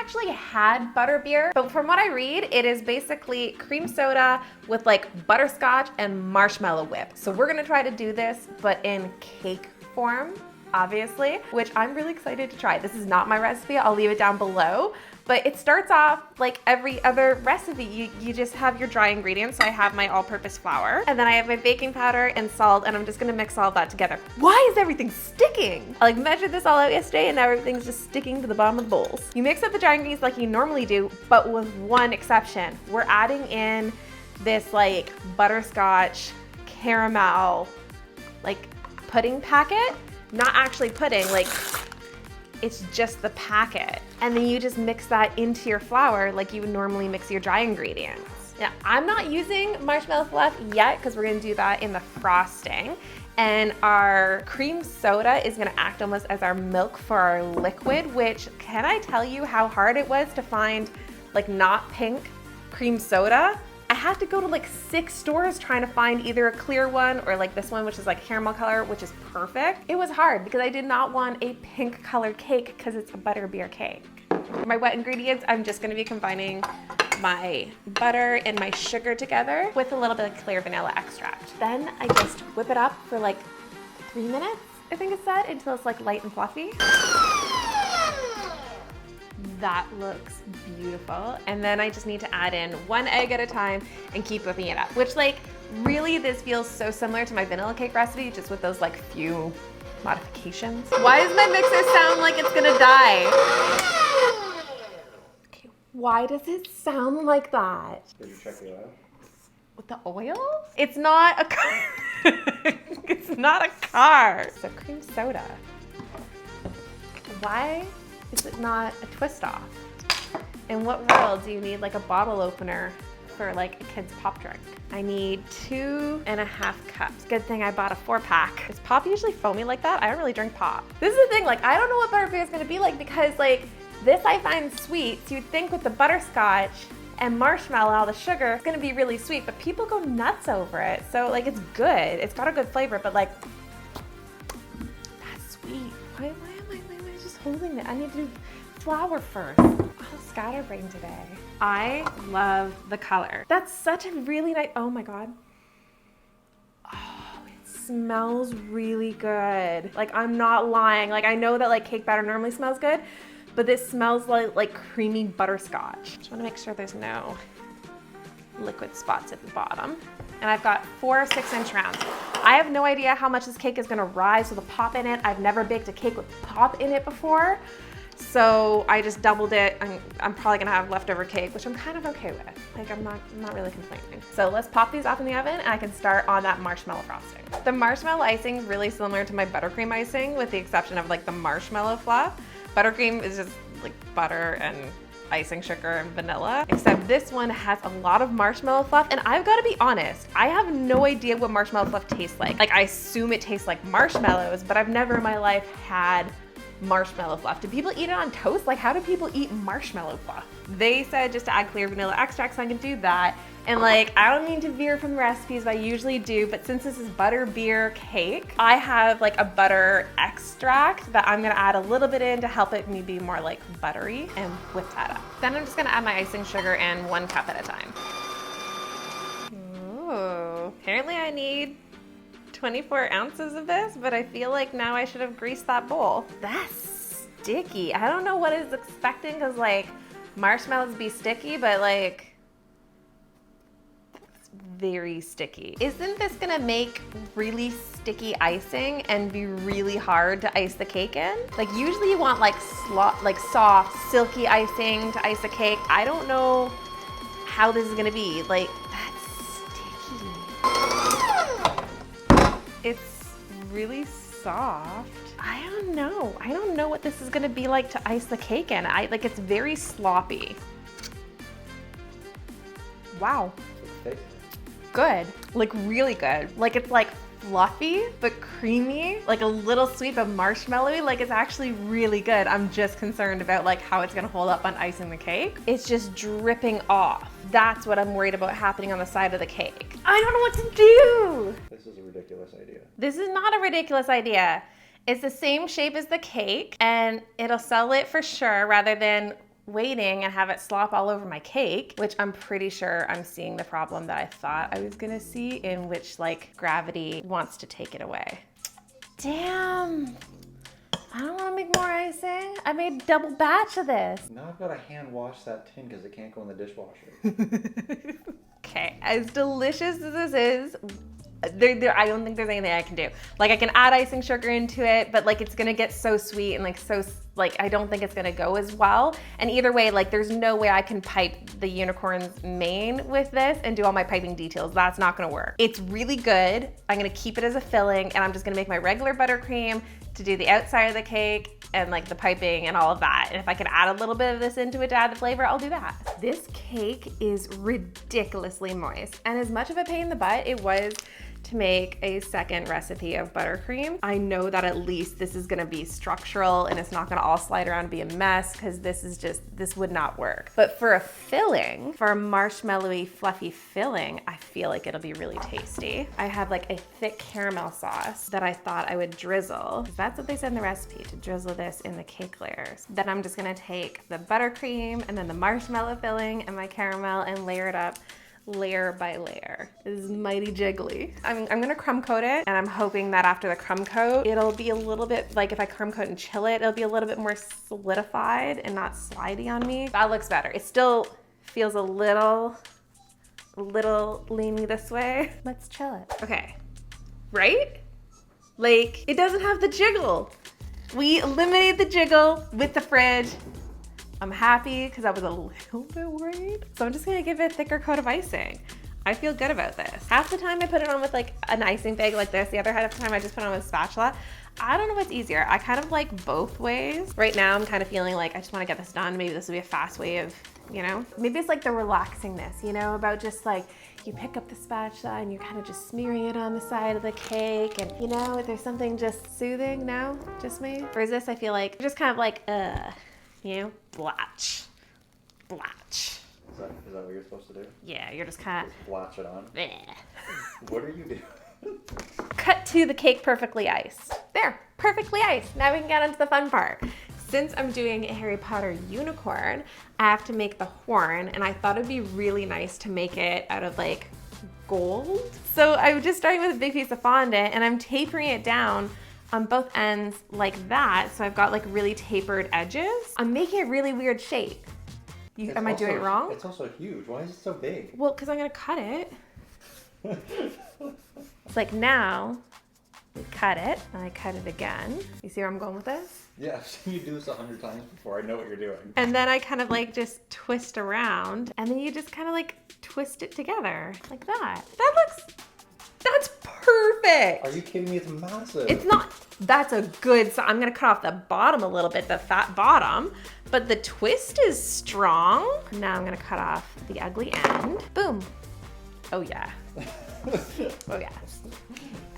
actually had butterbeer, but from what I read, it is basically cream soda with like butterscotch and marshmallow whip. So we're gonna try to do this, but in cake form, obviously, which I'm really excited to try. This is not my recipe, I'll leave it down below. But it starts off like every other recipe. You just have your dry ingredients. So I have my all-purpose flour, and then I have my baking powder and salt, and I'm just gonna mix all of that together. Why is everything sticking? I like measured this all out yesterday, and now everything's just sticking to the bottom of the bowls. You mix up the dry ingredients like you normally do, but with one exception. We're adding in this like butterscotch caramel like pudding packet. Not actually pudding, like it's just the packet. And then you just mix that into your flour like you would normally mix your dry ingredients. Now, I'm not using marshmallow fluff yet because we're gonna do that in the frosting. And our cream soda is gonna act almost as our milk for our liquid, which, can I tell you how hard it was to find like not pink cream soda? I had to go to like 6 stores trying to find either a clear one or like this one, which is like caramel color, which is perfect. It was hard because I did not want a pink colored cake because it's a butterbeer cake. For my wet ingredients, I'm just gonna be combining my butter and my sugar together with a little bit of clear vanilla extract. Then I just whip it up for like 3 minutes, I think it said, until it's like light and fluffy. That looks beautiful. And then I just need to add in 1 egg at a time and keep whipping it up, which like really this feels so similar to my vanilla cake recipe, just with those like few modifications. Why does my mixer sound like it's gonna die? Okay, why does it sound like that? Did you check the oil? With the oil? It's not a car. It's not a car. So cream soda. Why is it not a twist off? In what world do you need like a bottle opener for like a kid's pop drink? I need 2.5 cups. Good thing I bought a 4-pack. Is pop usually foamy like that? I don't really drink pop. This is the thing, like I don't know what butterbeer is gonna be like because like this I find sweet. So you'd think with the butterscotch and marshmallow, all the sugar, it's gonna be really sweet, but people go nuts over it. So like it's good, it's got a good flavor, but like, that's sweet. Why am I just holding it? I need to do flour first. I'll scatterbrain today. I love the color. That's such a really nice, oh my God. Oh, it smells really good. Like I'm not lying. Like I know that like cake batter normally smells good, but this smells like creamy butterscotch. Just wanna make sure there's no liquid spots at the bottom. And I've got 4 6-inch rounds. I have no idea how much this cake is gonna rise with a pop in it. I've never baked a cake with pop in it before. So I just doubled it. I'm probably gonna have leftover cake, which I'm kind of okay with. Like I'm not really complaining. So let's pop these off in the oven and I can start on that marshmallow frosting. The marshmallow icing is really similar to my buttercream icing with the exception of like the marshmallow fluff. Buttercream is just like butter and icing sugar and vanilla, except this one has a lot of marshmallow fluff. And I've got to be honest, I have no idea what marshmallow fluff tastes like. Like I assume it tastes like marshmallows, but I've never in my life had marshmallow fluff. Do people eat it on toast? Like how do people eat marshmallow fluff? They said just to add clear vanilla extract, so I can do that. And like, I don't mean to veer from the recipes, I usually do, but since this is butterbeer cake, I have like a butter extract that I'm gonna add a little bit in to help it me be more like buttery and whip that up. Then I'm just gonna add my icing sugar in 1 cup at a time. Ooh, apparently I need 24 ounces of this, but I feel like now I should have greased that bowl. That's sticky. I don't know what I was expecting because like marshmallows be sticky, but like it's very sticky. Isn't this gonna make really sticky icing and be really hard to ice the cake in? Like usually you want like soft, silky icing to ice a cake. I don't know how this is gonna be. Like that's sticky. It's really soft. I don't know. I don't know what this is gonna be like to ice the cake in. Like it's very sloppy. Wow. Good, like really good. Like it's like fluffy, but creamy, like a little sweet but marshmallowy. Like it's actually really good. I'm just concerned about like how it's gonna hold up on icing the cake. It's just dripping off. That's what I'm worried about happening on the side of the cake. I don't know what to do. This is a ridiculous idea. This is not a ridiculous idea. It's the same shape as the cake and it'll sell it for sure rather than waiting and have it slop all over my cake, which I'm pretty sure I'm seeing the problem that I thought I was gonna see, in which like gravity wants to take it away. Damn. I don't want to make more icing. I made a double batch of this. Now I've got to hand wash that tin because it can't go in the dishwasher. Okay, as delicious as this is, I don't think there's anything I can do. Like I can add icing sugar into it, but like it's gonna get so sweet and like I don't think it's gonna go as well. And either way, like there's no way I can pipe the unicorn's mane with this and do all my piping details. That's not gonna work. It's really good. I'm gonna keep it as a filling, and I'm just gonna make my regular buttercream to do the outside of the cake and like the piping and all of that. And if I can add a little bit of this into it to add the flavor, I'll do that. This cake is ridiculously moist. And as much of a pain in the butt it was to make a second recipe of buttercream, I know that at least this is gonna be structural and it's not gonna all slide around and be a mess, because this would not work. But for a filling, for a marshmallowy fluffy filling, I feel like it'll be really tasty. I have like a thick caramel sauce that I thought I would drizzle. That's what they said in the recipe, to drizzle this in the cake layers. Then I'm just gonna take the buttercream and then the marshmallow filling and my caramel and layer it up layer by layer. This is mighty jiggly. I'm gonna crumb coat it, and I'm hoping that after the crumb coat, it'll be a little bit, like if I crumb coat and chill it, it'll be a little bit more solidified and not slidey on me. That looks better. It still feels a little leany this way. Let's chill it. Okay, right? Like, it doesn't have the jiggle. We eliminated the jiggle with the fridge. I'm happy because I was a little bit worried. So I'm just gonna give it a thicker coat of icing. I feel good about this. Half the time I put it on with like an icing bag like this. The other half the time I just put it on with a spatula. I don't know what's easier. I kind of like both ways. Right now I'm kind of feeling like I just wanna get this done. Maybe this will be a fast way of, you know? Maybe it's like the relaxingness, you know, about just like, you pick up the spatula and you're kind of just smearing it on the side of the cake, and you know, there's something just soothing. No, just me. Whereas this, I feel like, just kind of like, you know, blatch. Is that what you're supposed to do? Yeah, you're just kind of. Just blatch it on? Bleh. What are you doing? Cut to the cake perfectly iced. There, perfectly iced. Now we can get into the fun part. Since I'm doing a Harry Potter unicorn, I have to make the horn, and I thought it'd be really nice to make it out of like gold. So I'm just starting with a big piece of fondant, and I'm tapering it down on both ends like that. So I've got like really tapered edges. I'm making a really weird shape. Am I doing it wrong? It's also huge. Why is it so big? Well, because I'm gonna cut it. It's like now, we cut it, and I cut it again. You see where I'm going with this? Yeah, I've seen you do this 100 times before. I know what you're doing. And then I kind of like just twist around, and then you just kind of like twist it together like that. That's perfect. Are you kidding me? It's massive. It's not, that's a good, so I'm gonna cut off the bottom a little bit, the fat bottom, but the twist is strong. Now I'm gonna cut off the ugly end. Boom. Oh yeah. Oh yeah.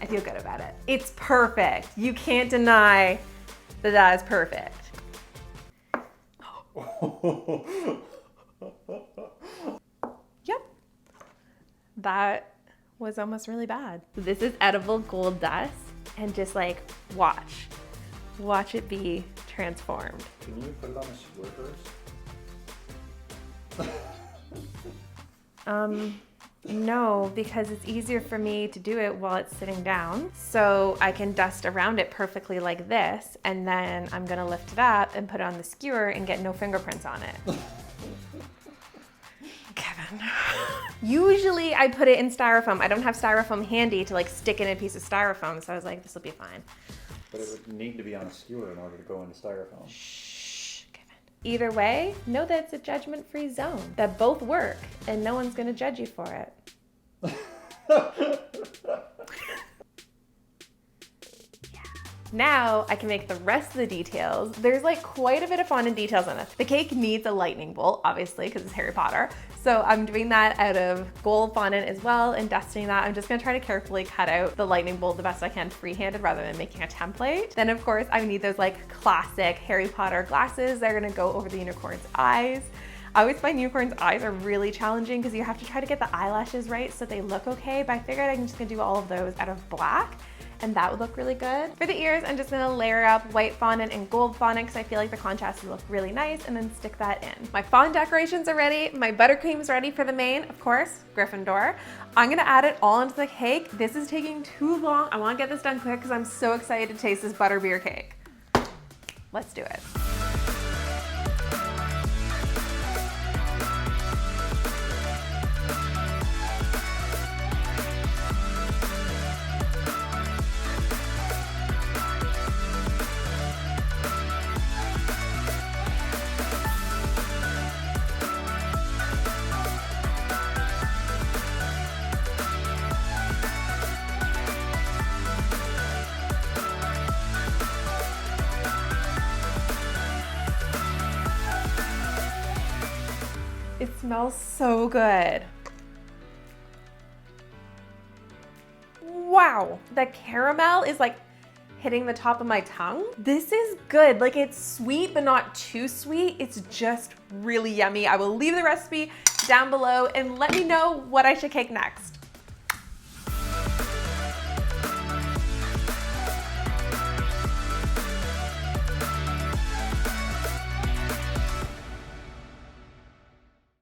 I feel good about it. It's perfect. You can't deny that that is perfect. Yep. That was almost really bad. This is edible gold dust, and just like watch it be transformed. Can you put it on a square first? No, because it's easier for me to do it while it's sitting down. So I can dust around it perfectly like this, and then I'm gonna lift it up and put it on the skewer and get no fingerprints on it. Kevin. Usually I put it in styrofoam. I don't have styrofoam handy to like stick in a piece of styrofoam, so I was like, this will be fine. But it would need to be on a skewer in order to go into styrofoam. Shh, Kevin. Either way, know that it's a judgment-free zone, that both work, and no one's gonna judge you for it. Now I can make the rest of the details. There's like quite a bit of fondant details on this. The cake needs a lightning bolt, obviously, because it's Harry Potter. So I'm doing that out of gold fondant as well and dusting that. I'm just gonna try to carefully cut out the lightning bolt the best I can free-handed rather than making a template. Then of course I need those like classic Harry Potter glasses that are gonna go over the unicorn's eyes. I always find unicorn's eyes are really challenging because you have to try to get the eyelashes right so they look okay, but I figured I'm just gonna do all of those out of black. and that would look really good. For the ears, I'm just gonna layer up white fondant and gold fondant because I feel like the contrast would look really nice, and then stick that in. My fondant decorations are ready. My buttercream's ready for the main, of course, Gryffindor. I'm gonna add it all into the cake. This is taking too long. I wanna get this done quick because I'm so excited to taste this butterbeer cake. Let's do it. It smells so good. Wow, the caramel is like hitting the top of my tongue. This is good. Like, it's sweet, but not too sweet. It's just really yummy. I will leave the recipe down below and let me know what I should cake next.